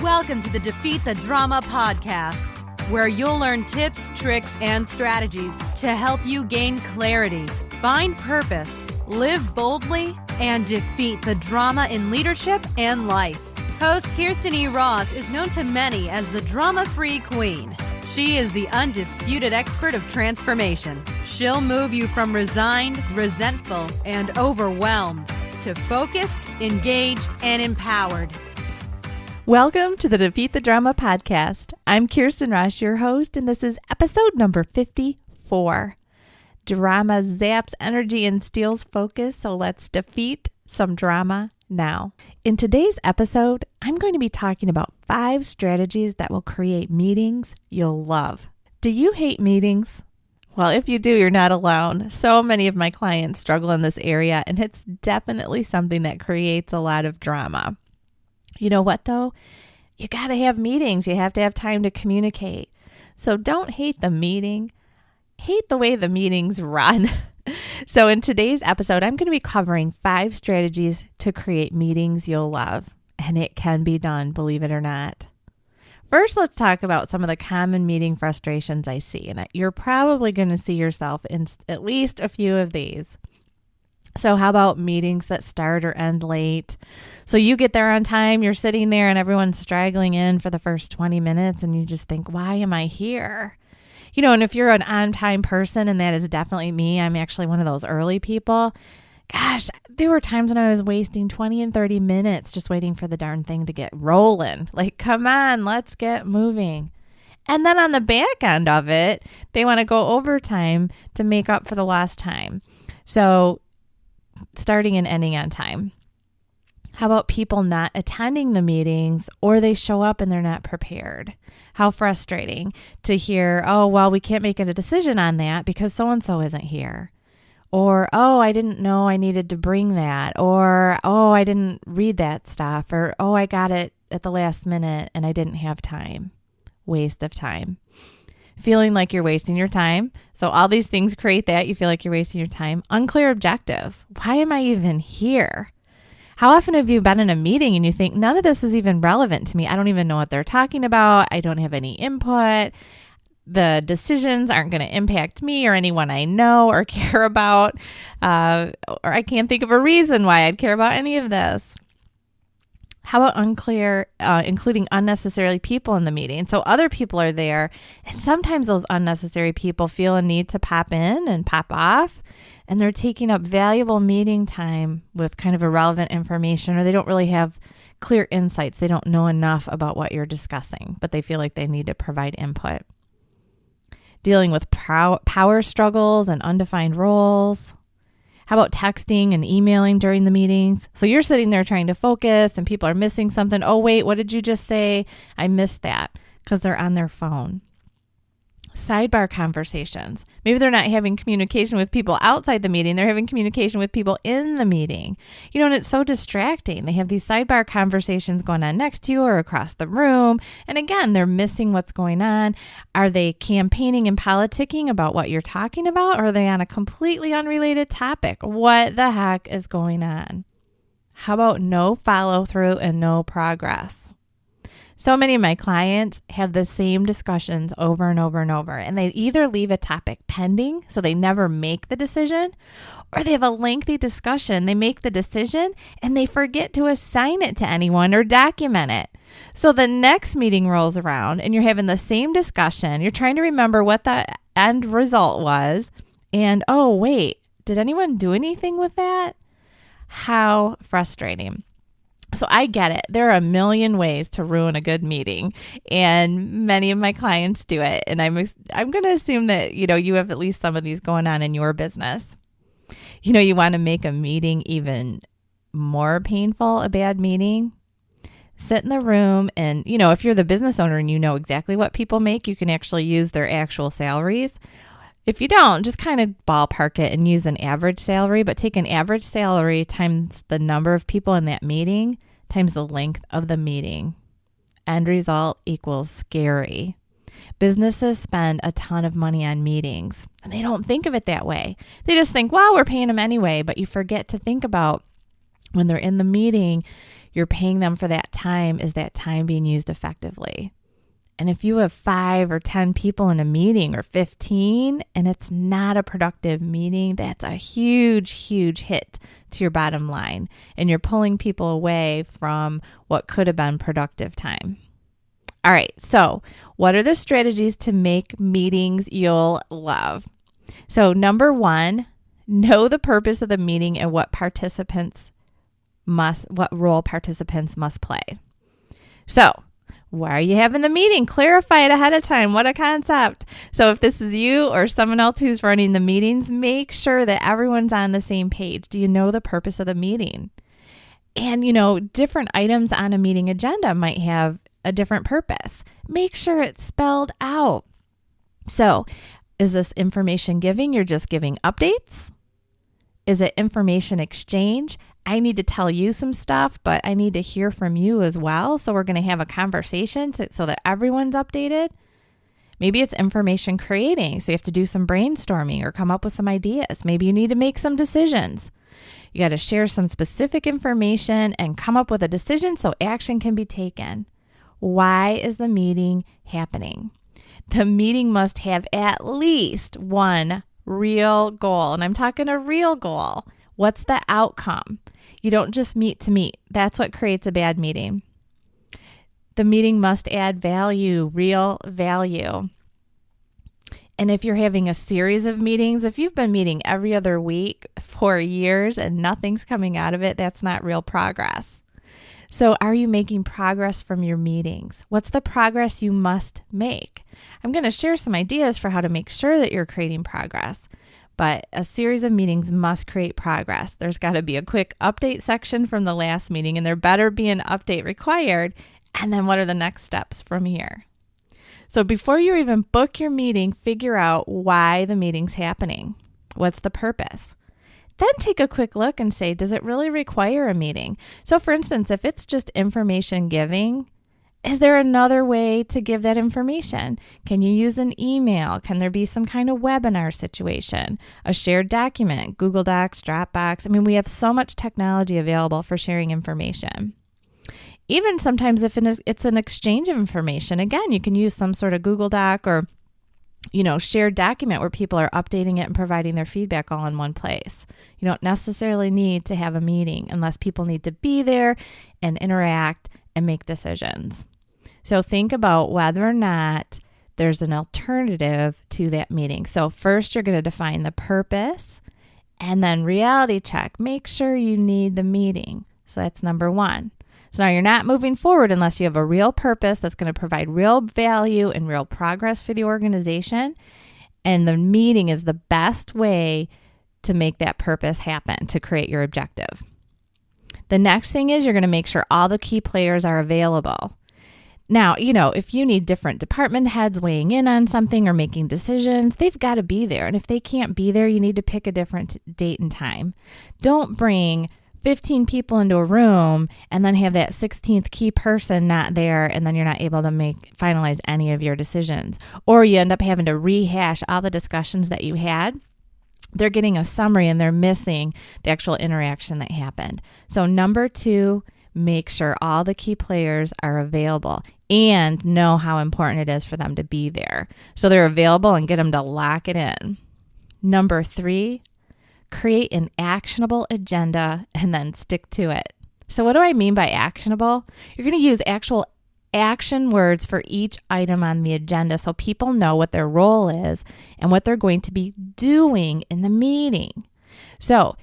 Welcome to the Defeat the Drama podcast, where you'll learn tips, tricks, and strategies to help you gain clarity, find purpose, live boldly, and defeat the drama in leadership and life. Host Kirsten E. Ross is known to many as the drama-free queen. She is the undisputed expert of transformation. She'll move you from resigned, resentful, and overwhelmed to focused, engaged, and empowered. Welcome to the Defeat the Drama podcast. I'm Kirsten Ross, your host, and this is episode number 54. Drama zaps energy and steals focus, so let's defeat some drama now. In today's episode, I'm going to be talking about 5 strategies that will create meetings you'll love. Do you hate meetings? Well, if you do, you're not alone. So many of my clients struggle in this area, and it's definitely something that creates a lot of drama. You know what, though? You got to have meetings. You have to have time to communicate. So don't hate the meeting. Hate the way the meetings run. So in today's episode, I'm going to be covering 5 strategies to create meetings you'll love. And it can be done, believe it or not. First, let's talk about some of the common meeting frustrations I see. And you're probably going to see yourself in at least a few of these. So how about meetings that start or end late? So you get there on time, you're sitting there and everyone's straggling in for the first 20 minutes and you just think, why am I here? You know, and if you're an on-time person, and that is definitely me, I'm actually one of those early people. Gosh, there were times when I was wasting 20 and 30 minutes just waiting for the darn thing to get rolling. Like, come on, let's get moving. And then on the back end of it, they want to go overtime to make up for the lost time. So starting and ending on time. How about people not attending the meetings, or they show up and they're not prepared? How frustrating to hear, oh, well, we can't make a decision on that because so-and-so isn't here. Or, oh, I didn't know I needed to bring that. Or, oh, I didn't read that stuff. Or, oh, I got it at the last minute and I didn't have time. Waste of time. Feeling like you're wasting your time. So all these things create that. You feel like you're wasting your time. Unclear objective. Why am I even here? How often have you been in a meeting and you think, none of this is even relevant to me? I don't even know what they're talking about. I don't have any input. The decisions aren't going to impact me or anyone I know or care about. Or I can't think of a reason why I'd care about any of this. How about unclear, including unnecessary people in the meeting? So other people are there, and sometimes those unnecessary people feel a need to pop in and pop off, and they're taking up valuable meeting time with kind of irrelevant information, or they don't really have clear insights. They don't know enough about what you're discussing, but they feel like they need to provide input. Dealing with power struggles and undefined roles. How about texting and emailing during the meetings? So you're sitting there trying to focus and people are missing something. Oh, wait, what did you just say? I missed that, because they're on their phone. Sidebar conversations. Maybe they're not having communication with people outside the meeting. They're having communication with people in the meeting. You know, and it's so distracting. They have these sidebar conversations going on next to you or across the room. And again, they're missing what's going on. Are they campaigning and politicking about what you're talking about? Or are they on a completely unrelated topic? What the heck is going on? How about no follow through and no progress? So many of my clients have the same discussions over and over and over, and they either leave a topic pending, so they never make the decision, or they have a lengthy discussion. They make the decision and they forget to assign it to anyone or document it. So the next meeting rolls around and you're having the same discussion. You're trying to remember what the end result was. And, oh, wait, did anyone do anything with that? How frustrating. So I get it. There are a million ways to ruin a good meeting, and many of my clients do it. And I'm going to assume that, you have at least some of these going on in your business. You want to make a meeting even more painful, a bad meeting. Sit in the room and, if you're the business owner and you know exactly what people make, you can actually use their actual salaries. If you don't, just kind of ballpark it and use an average salary, but take an average salary times the number of people in that meeting times the length of the meeting. End result equals SCAREY. Businesses spend a ton of money on meetings, and they don't think of it that way. They just think, well, we're paying them anyway, but you forget to think about when they're in the meeting, you're paying them for that time. Is that time being used effectively? And if you have 5 or 10 people in a meeting or 15 and it's not a productive meeting, that's a huge, huge hit to your bottom line. And you're pulling people away from what could have been productive time. All right, so what are the strategies to make meetings you'll love? So number 1, know the purpose of the meeting and what role participants must play. So why are you having the meeting? Clarify it ahead of time. What a concept. So if this is you or someone else who's running the meetings, make sure that everyone's on the same page. Do you know the purpose of the meeting? And, different items on a meeting agenda might have a different purpose. Make sure it's spelled out. So is this information giving? You're just giving updates? Is it information exchange? I need to tell you some stuff, but I need to hear from you as well. So we're going to have a conversation so that everyone's updated. Maybe it's information creating. So you have to do some brainstorming or come up with some ideas. Maybe you need to make some decisions. You got to share some specific information and come up with a decision so action can be taken. Why is the meeting happening? The meeting must have at least one real goal. And I'm talking a real goal. What's the outcome? You don't just meet to meet. That's what creates a bad meeting. The meeting must add value, real value. And if you're having a series of meetings, if you've been meeting every other week for years and nothing's coming out of it, that's not real progress. So are you making progress from your meetings? What's the progress you must make? I'm going to share some ideas for how to make sure that you're creating progress. But a series of meetings must create progress. There's got to be a quick update section from the last meeting, and there better be an update required. And then what are the next steps from here? So before you even book your meeting, figure out why the meeting's happening. What's the purpose? Then take a quick look and say, does it really require a meeting? So for instance, if it's just information giving, is there another way to give that information? Can you use an email? Can there be some kind of webinar situation? A shared document, Google Docs, Dropbox? We have so much technology available for sharing information. Even sometimes if it's an exchange of information, again, you can use some sort of Google Doc or, shared document where people are updating it and providing their feedback all in one place. You don't necessarily need to have a meeting unless people need to be there and interact and make decisions. So think about whether or not there's an alternative to that meeting. So first you're going to define the purpose and then reality check. Make sure you need the meeting. So that's number 1. So now you're not moving forward unless you have a real purpose that's going to provide real value and real progress for the organization. And the meeting is the best way to make that purpose happen, to create your objective. The next thing is you're going to make sure all the key players are available. Now, if you need different department heads weighing in on something or making decisions, they've got to be there. And if they can't be there, you need to pick a different date and time. Don't bring 15 people into a room and then have that 16th key person not there, and then you're not able to finalize any of your decisions. Or you end up having to rehash all the discussions that you had. They're getting a summary and they're missing the actual interaction that happened. So number 2, make sure all the key players are available and know how important it is for them to be there. So they're available and get them to lock it in. Number 3, create an actionable agenda and then stick to it. So what do I mean by actionable? You're going to use actual action words for each item on the agenda so people know what their role is and what they're going to be doing in the meeting. So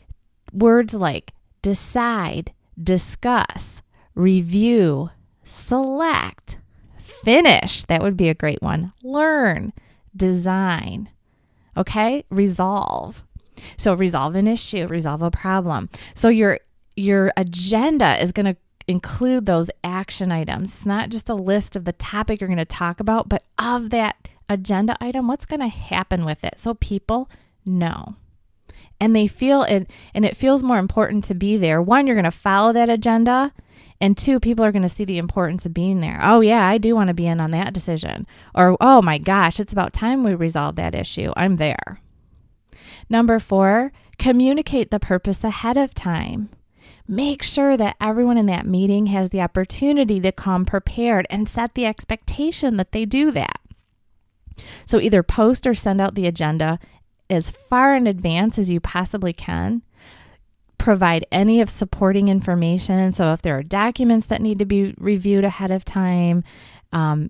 words like decide, discuss, review, select, finish, that would be a great one, learn, design, okay, resolve. So resolve an issue, resolve a problem. So your agenda is going to include those action items. It's not just a list of the topic you're going to talk about, but of that agenda item, what's going to happen with it so people know. And they feel it, and it feels more important to be there. 1, you're going to follow that agenda, and 2, people are going to see the importance of being there. Oh yeah, I do want to be in on that decision. Or, oh my gosh, it's about time we resolve that issue. I'm there. Number 4, communicate the purpose ahead of time. Make sure that everyone in that meeting has the opportunity to come prepared and set the expectation that they do that. So either post or send out the agenda as far in advance as you possibly can. Provide any of supporting information. So if there are documents that need to be reviewed ahead of time,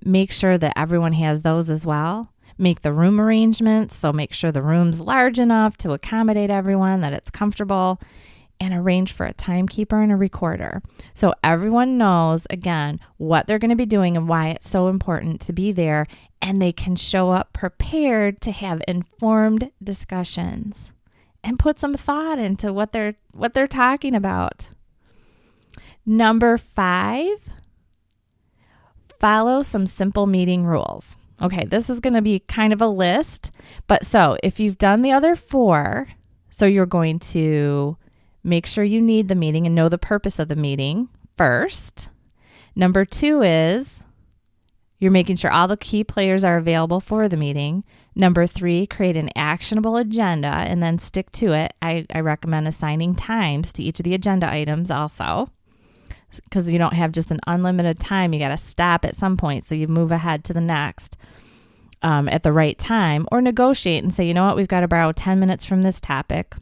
make sure that everyone has those as well. Make the room arrangements. So make sure the room's large enough to accommodate everyone, that it's comfortable, and arrange for a timekeeper and a recorder. So everyone knows, again, what they're going to be doing and why it's so important to be there, and they can show up prepared to have informed discussions and put some thought into what they're talking about. Number 5, follow some simple meeting rules. Okay, this is going to be kind of a list, but so if you've done the other 4, so you're going to make sure you need the meeting and know the purpose of the meeting first. Number 2 is you're making sure all the key players are available for the meeting. Number 3, create an actionable agenda and then stick to it. I recommend assigning times to each of the agenda items also, because you don't have just an unlimited time. You got to stop at some point, so you move ahead to the next at the right time, or negotiate and say, you know what, we've got to borrow 10 minutes from this topic.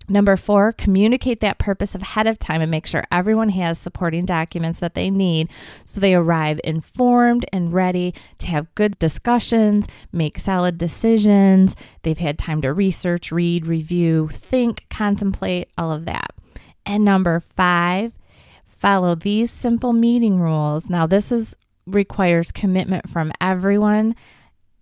Number 4, communicate that purpose ahead of time and make sure everyone has supporting documents that they need so they arrive informed and ready to have good discussions, make solid decisions. They've had time to research, read, review, think, contemplate, all of that. And number 5, follow these simple meeting rules. Now, this requires commitment from everyone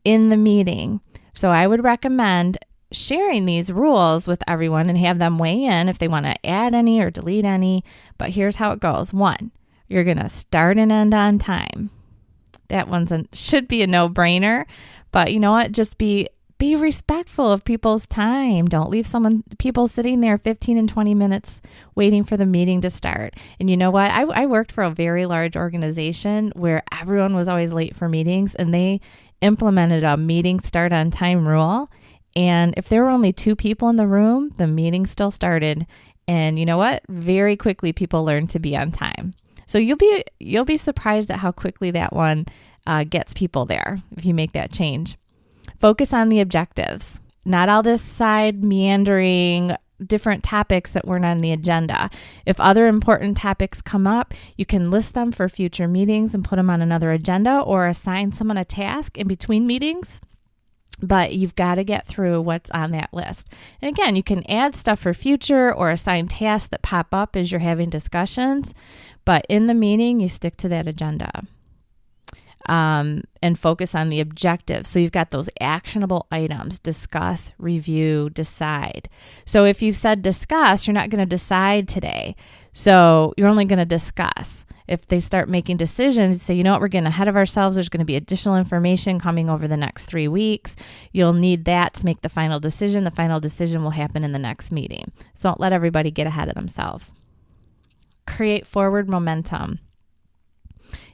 in the meeting. So I would recommend sharing these rules with everyone and have them weigh in if they want to add any or delete any. But here's how it goes. 1, you're going to start and end on time. That should be a no-brainer. But you know what? Just be respectful of people's time. Don't leave people sitting there 15 and 20 minutes waiting for the meeting to start. And you know what? I worked for a very large organization where everyone was always late for meetings, and they implemented a meeting start on time rule. And if there were only 2 people in the room, the meeting still started. And you know what? Very quickly, people learned to be on time. So you'll be surprised at how quickly that one gets people there if you make that change. Focus on the objectives, not all this side meandering different topics that weren't on the agenda. If other important topics come up, you can list them for future meetings and put them on another agenda, or assign someone a task in between meetings. But you've got to get through what's on that list. And again, you can add stuff for future or assign tasks that pop up as you're having discussions. But in the meeting, you stick to that agenda and focus on the objectives. So you've got those actionable items: discuss, review, decide. So if you said discuss, you're not going to decide today. So you're only going to discuss. If they start making decisions, say, you know what, we're getting ahead of ourselves. There's going to be additional information coming over the next 3 weeks. You'll need that to make the final decision. The final decision will happen in the next meeting. So don't let everybody get ahead of themselves. Create forward momentum.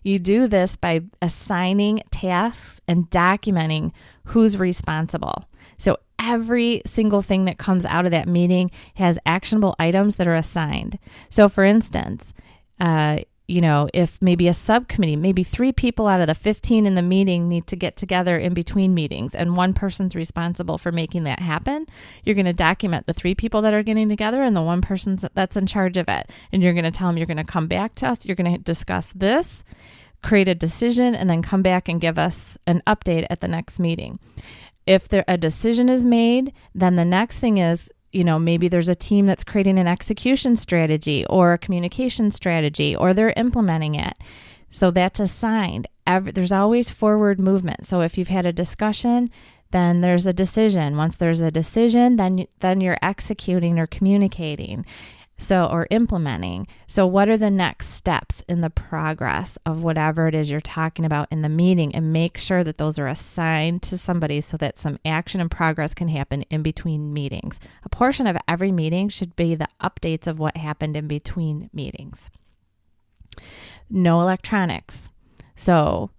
You do this by assigning tasks and documenting who's responsible. So every single thing that comes out of that meeting has actionable items that are assigned. So for instance, if maybe a subcommittee, maybe 3 people out of the 15 in the meeting need to get together in between meetings, and one person's responsible for making that happen, you're going to document the 3 people that are getting together and the one person that's in charge of it. And you're going to tell them, you're going to come back to us, you're going to discuss this, create a decision, and then come back and give us an update at the next meeting. If a decision is made, then the next thing is, maybe there's a team that's creating an execution strategy or a communication strategy, or they're implementing it. So that's assigned. There's always forward movement. So if you've had a discussion, then there's a decision. Once there's a decision, then you're executing or communicating. Or implementing. So what are the next steps in the progress of whatever it is you're talking about in the meeting, and make sure that those are assigned to somebody so that some action and progress can happen in between meetings. A portion of every meeting should be the updates of what happened in between meetings. No electronics. So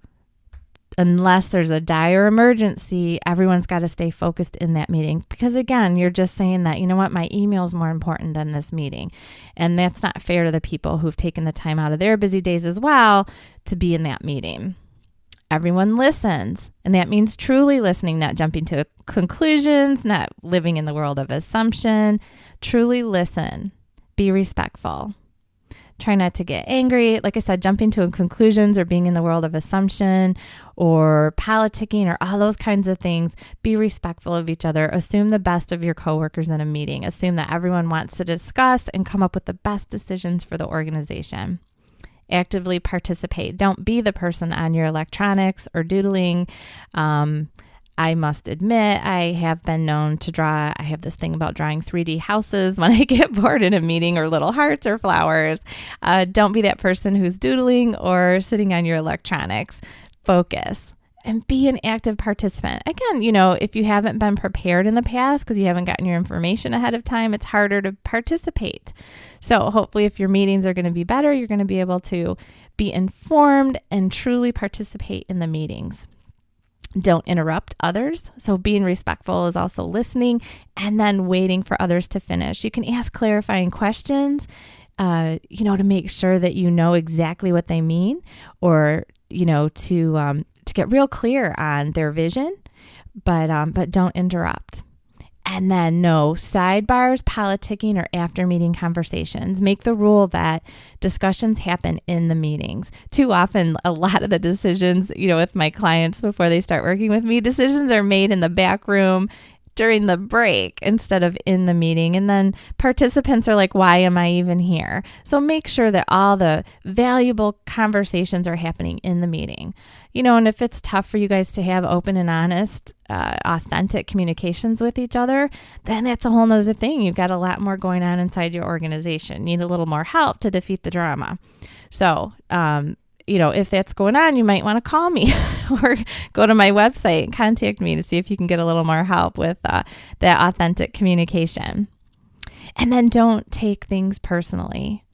unless there's a dire emergency, everyone's got to stay focused in that meeting. Because again, you're just saying that, you know what, my email is more important than this meeting. And that's not fair to the people who've taken the time out of their busy days as well to be in that meeting. Everyone listens. And that means truly listening, not jumping to conclusions, not living in the world of assumption. Truly listen. Be respectful. Try not to get angry. Like I said, jumping to conclusions or being in the world of assumption or politicking or all those kinds of things. Be respectful of each other. Assume the best of your coworkers in a meeting. Assume that everyone wants to discuss and come up with the best decisions for the organization. Actively participate. Don't be the person on your electronics or doodling. I must admit, I have been known to draw. I have this thing about drawing 3D houses when I get bored in a meeting, or little hearts or flowers. Don't be that person who's doodling or sitting on your electronics. Focus and be an active participant. Again, if you haven't been prepared in the past because you haven't gotten your information ahead of time, it's harder to participate. So hopefully if your meetings are going to be better, you're going to be able to be informed and truly participate in the meetings. Don't interrupt others. So being respectful is also listening and then waiting for others to finish. You can ask clarifying questions, to make sure that you know exactly what they mean, or, to get real clear on their vision, but don't interrupt. And then no sidebars, politicking, or after meeting conversations. Make the rule that discussions happen in the meetings. Too often, a lot of the decisions, with my clients before they start working with me, decisions are made in the back room during the break instead of in the meeting. And then participants are like, why am I even here? So make sure that all the valuable conversations are happening in the meeting. And if it's tough for you guys to have open and honest, authentic communications with each other, then that's a whole nother thing. You've got a lot more going on inside your organization. Need a little more help to defeat the drama. So, if that's going on, you might want to call me or go to my website and contact me to see if you can get a little more help with that authentic communication. And then don't take things personally.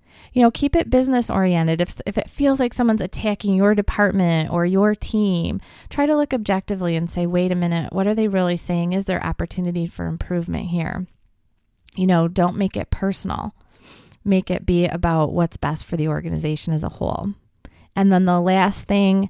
Keep it business oriented. If it feels like someone's attacking your department or your team, try to look objectively and say, wait a minute, what are they really saying? Is there opportunity for improvement here? Don't make it personal. Make it be about what's best for the organization as a whole. And then the last thing,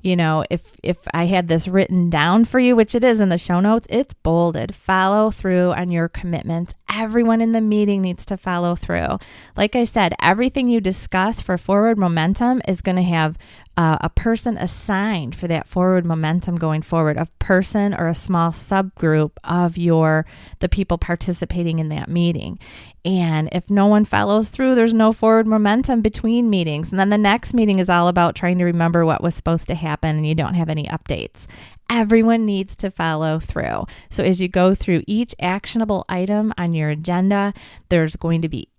if I had this written down for you, which it is in the show notes, it's bolded. Follow through on your commitments. Everyone in the meeting needs to follow through. Like I said, everything you discuss for forward momentum is going to have a person assigned for that forward momentum going forward, a person or a small subgroup of the people participating in that meeting. And if no one follows through, there's no forward momentum between meetings. And then the next meeting is all about trying to remember what was supposed to happen and you don't have any updates. Everyone needs to follow through. So as you go through each actionable item on your agenda, there's going to be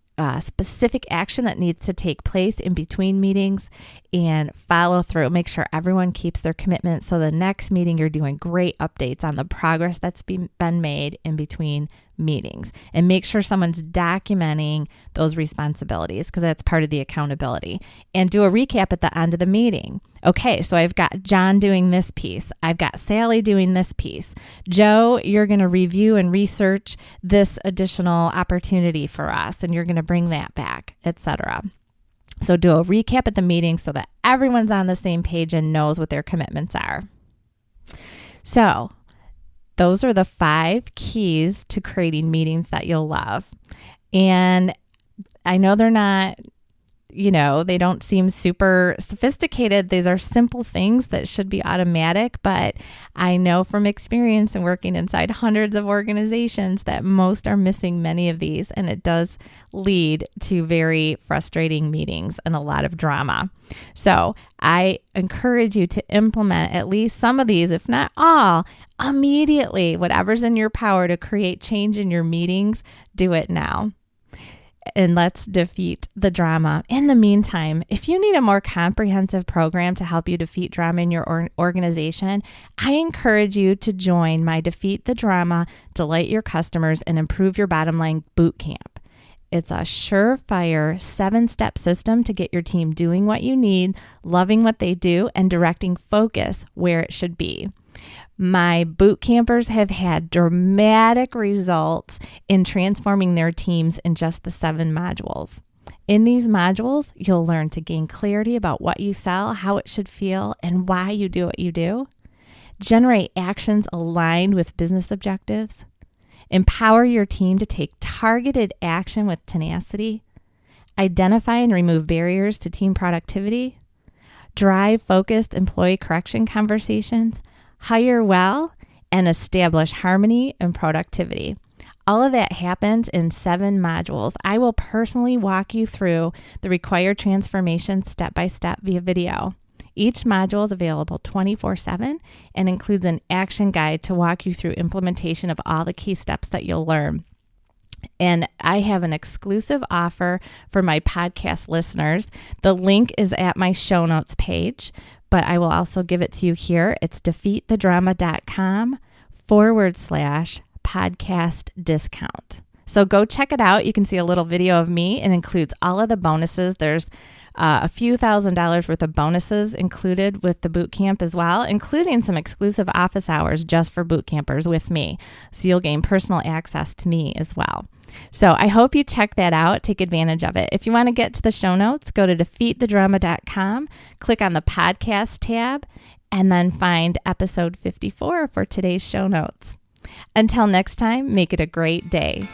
specific action that needs to take place in between meetings, and follow through. Make sure everyone keeps their commitment. So the next meeting, you're doing great updates on the progress that's been made in between meetings, and make sure someone's documenting those responsibilities because that's part of the accountability, and do a recap at the end of the meeting. Okay, so I've got John doing this piece. I've got Sally doing this piece. Joe, you're going to review and research this additional opportunity for us, and you're going to bring that back, etc. So do a recap at the meeting so that everyone's on the same page and knows what their commitments are. So those are the 5 keys to creating meetings that you'll love. And I know they're not, they don't seem super sophisticated. These are simple things that should be automatic, but I know from experience and working inside hundreds of organizations that most are missing many of these, and it does lead to very frustrating meetings and a lot of drama. So I encourage you to implement at least some of these, if not all, immediately. Whatever's in your power to create change in your meetings, do it now. And let's defeat the drama. In the meantime, if you need a more comprehensive program to help you defeat drama in your organization, I encourage you to join my Defeat the Drama, Delight Your Customers, and Improve Your Bottom Line Bootcamp. It's a surefire 7-step system to get your team doing what you need, loving what they do, and directing focus where it should be. My boot campers have had dramatic results in transforming their teams in just the 7 modules. In these modules, you'll learn to gain clarity about what you sell, how it should feel, and why you do what you do. Generate actions aligned with business objectives. Empower your team to take targeted action with tenacity. Identify and remove barriers to team productivity. Drive focused employee correction conversations. Hire well, and establish harmony and productivity. All of that happens in 7 modules. I will personally walk you through the required transformation step by step via video. Each module is available 24/7 and includes an action guide to walk you through implementation of all the key steps that you'll learn. And I have an exclusive offer for my podcast listeners. The link is at my show notes page, but I will also give it to you here. It's defeatthedrama.com/podcast discount. So go check it out. You can see a little video of me. It includes all of the bonuses. There's a few $1,000s worth of bonuses included with the boot camp as well, including some exclusive office hours just for boot campers with me. So you'll gain personal access to me as well. So I hope you check that out. Take advantage of it. If you want to get to the show notes, go to defeatthedrama.com, click on the podcast tab, and then find episode 54 for today's show notes. Until next time, make it a great day.